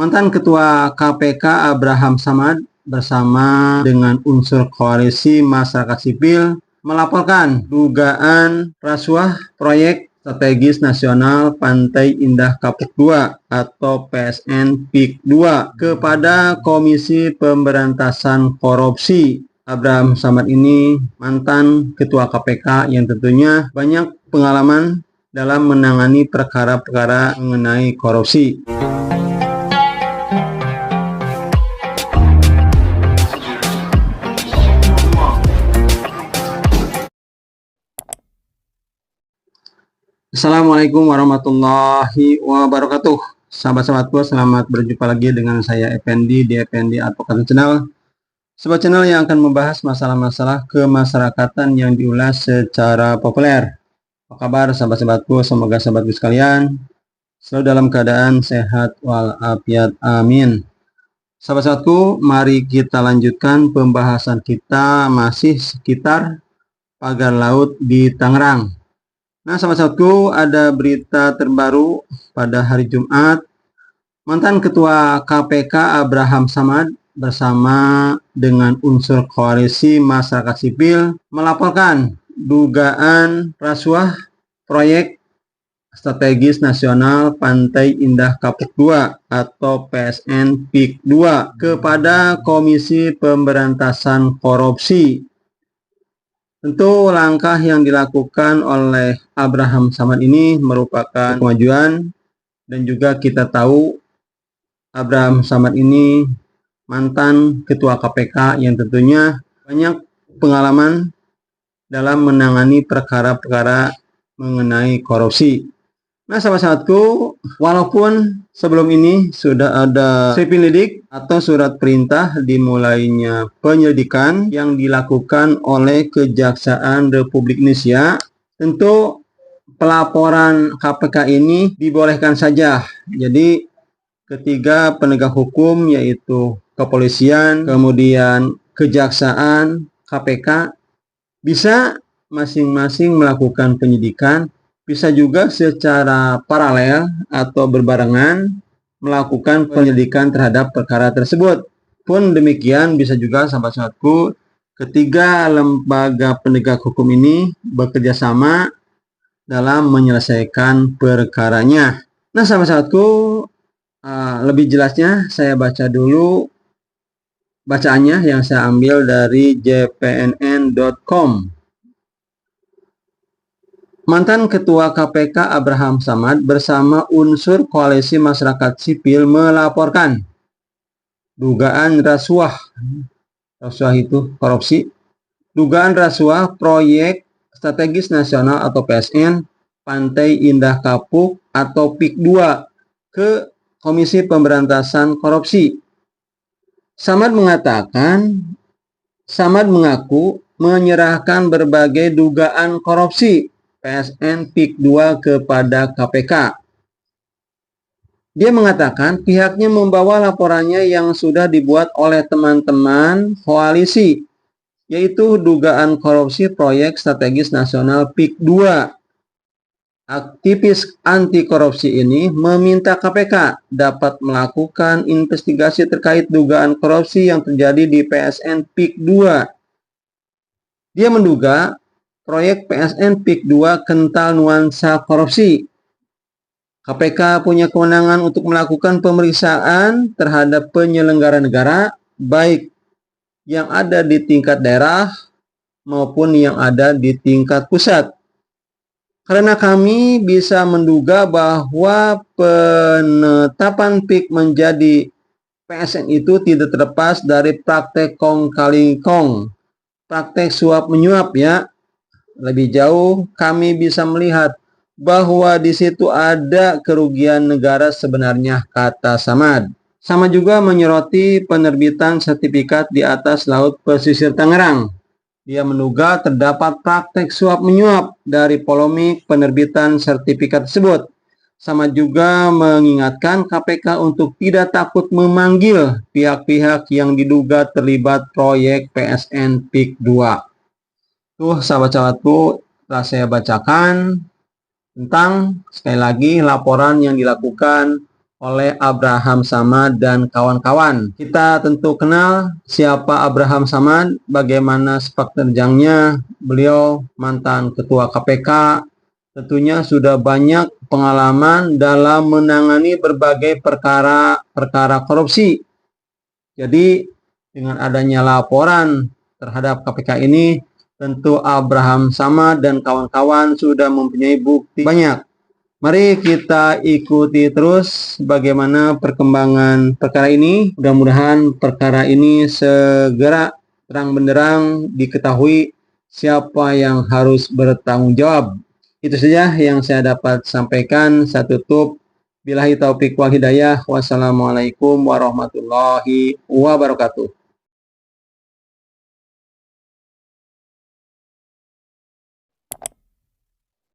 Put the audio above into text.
Mantan Ketua KPK Abraham Samad bersama dengan unsur koalisi masyarakat sipil melaporkan dugaan rasuah proyek strategis nasional Pantai Indah Kapuk II atau PSN PIK II kepada Komisi Pemberantasan Korupsi. Abraham Samad ini mantan Ketua KPK yang tentunya banyak pengalaman dalam menangani perkara-perkara mengenai korupsi. Assalamualaikum warahmatullahi wabarakatuh. Sahabat-sahabatku, selamat berjumpa lagi dengan saya Effendi di Effendi Advokat Channel. Sebuah channel yang akan membahas masalah-masalah kemasyarakatan yang diulas secara populer. Apa kabar sahabat-sahabatku? Semoga sahabatku sekalian selalu dalam keadaan sehat walafiat. Amin. Sahabat-sahabatku, mari kita lanjutkan pembahasan kita masih sekitar pagar laut di Tangerang. Nah, sahabat-sahabatku, ada berita terbaru pada hari Jumat. Mantan Ketua KPK Abraham Samad bersama dengan unsur koalisi masyarakat sipil melaporkan dugaan rasuah proyek strategis nasional Pantai Indah Kapuk II atau PSN PIK II kepada Komisi Pemberantasan Korupsi. Tentu langkah yang dilakukan oleh Abraham Samad ini merupakan kemajuan, dan juga kita tahu Abraham Samad ini mantan Ketua KPK yang tentunya banyak pengalaman dalam menangani perkara-perkara mengenai korupsi. Nah, sahabat-sahabatku, walaupun sebelum ini sudah ada seprindik atau surat perintah dimulainya penyelidikan yang dilakukan oleh Kejaksaan Republik Indonesia, tentu pelaporan KPK ini dibolehkan saja. Jadi ketiga penegak hukum yaitu kepolisian, kemudian kejaksaan, KPK bisa masing-masing melakukan penyidikan, bisa juga secara paralel atau berbarengan melakukan penyelidikan terhadap perkara tersebut. Pun demikian, bisa juga sahabat-sahabatku, ketiga lembaga penegak hukum ini bekerja sama dalam menyelesaikan perkaranya. Nah, sahabat-sahabatku, lebih jelasnya saya baca dulu bacaannya yang saya ambil dari jpnn.com. Mantan Ketua KPK Abraham Samad bersama unsur koalisi masyarakat sipil melaporkan dugaan rasuah itu korupsi, dugaan rasuah proyek strategis nasional atau PSN Pantai Indah Kapuk atau PIK II ke Komisi Pemberantasan Korupsi. Samad mengaku menyerahkan berbagai dugaan korupsi PSN PIK II kepada KPK. Dia mengatakan pihaknya membawa laporannya yang sudah dibuat oleh teman-teman koalisi, yaitu dugaan korupsi proyek strategis nasional PIK II. Aktivis anti korupsi ini meminta KPK dapat melakukan investigasi terkait dugaan korupsi yang terjadi di PSN PIK II. Dia menduga proyek PSN PIK II kental nuansa korupsi. KPK punya kewenangan untuk melakukan pemeriksaan terhadap penyelenggara negara, baik yang ada di tingkat daerah maupun yang ada di tingkat pusat. Karena kami bisa menduga bahwa penetapan PIK menjadi PSN itu tidak terlepas dari praktek kong kali kong, praktek suap menyuap ya. Lebih jauh, kami bisa melihat bahwa di situ ada kerugian negara sebenarnya, kata Samad. Sama juga menyoroti penerbitan sertifikat di atas laut pesisir Tangerang. Dia menduga terdapat praktek suap menyuap dari polemik penerbitan sertifikat tersebut. Sama juga mengingatkan KPK untuk tidak takut memanggil pihak-pihak yang diduga terlibat proyek PSN PIK II. Tuh sahabat-sahabatku, telah saya bacakan tentang sekali lagi laporan yang dilakukan oleh Abraham Samad dan kawan-kawan. Kita tentu kenal siapa Abraham Samad, bagaimana sepak terjangnya. Beliau mantan ketua KPK, tentunya sudah banyak pengalaman dalam menangani berbagai perkara korupsi. Jadi dengan adanya laporan terhadap KPK ini, tentu Abraham Samad dan kawan-kawan sudah mempunyai bukti banyak. Mari kita ikuti terus bagaimana perkembangan perkara ini. Mudah-mudahan perkara ini segera terang benderang diketahui siapa yang harus bertanggung jawab. Itu saja yang saya dapat sampaikan. Saya tutup. Billahi taufiq wal hidayah. Wassalamualaikum warahmatullahi wabarakatuh.